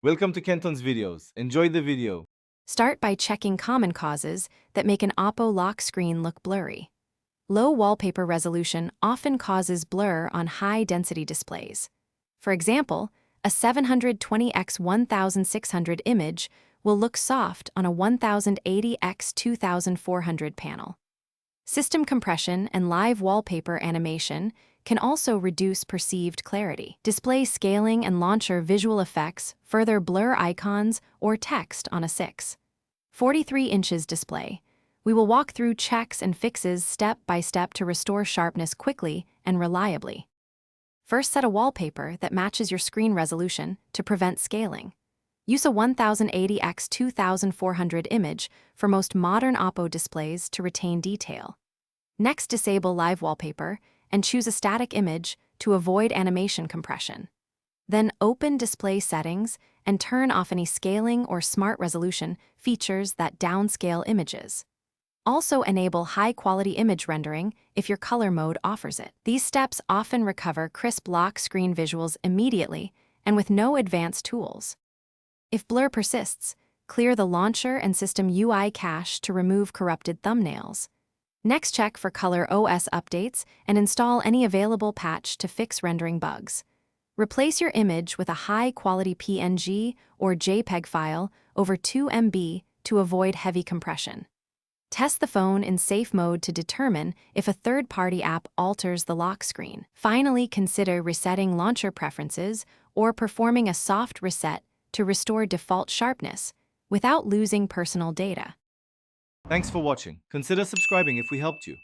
Welcome to Kenton's videos. Enjoy the video. Start by checking common causes that make an Oppo lock screen look blurry. Low wallpaper resolution often causes blur on high-density displays. For example, a 720x1600 image will look soft on a 1080x2400 panel. System compression and live wallpaper animation can also reduce perceived clarity. Display scaling and launcher visual effects further blur icons or text on a 6.43 inches display. We will walk through checks and fixes step by step to restore sharpness quickly and reliably. First, set a wallpaper that matches your screen resolution to prevent scaling. Use a 1080x2400 image for most modern Oppo displays to retain detail. Next, disable live wallpaper and choose a static image to avoid animation compression. Then open display settings and turn off any scaling or smart resolution features that downscale images. Also enable high-quality image rendering if your color mode offers it. These steps often recover crisp lock screen visuals immediately and with no advanced tools. If blur persists, clear the launcher and system UI cache to remove corrupted thumbnails. Next, check for color OS updates and install any available patch to fix rendering bugs. Replace your image with a high-quality PNG or JPEG file over 2 MB to avoid heavy compression. Test the phone in safe mode to determine if a third-party app alters the lock screen. Finally, consider resetting launcher preferences or performing a soft reset to restore default sharpness without losing personal data. Thanks for watching. Consider subscribing if we helped you.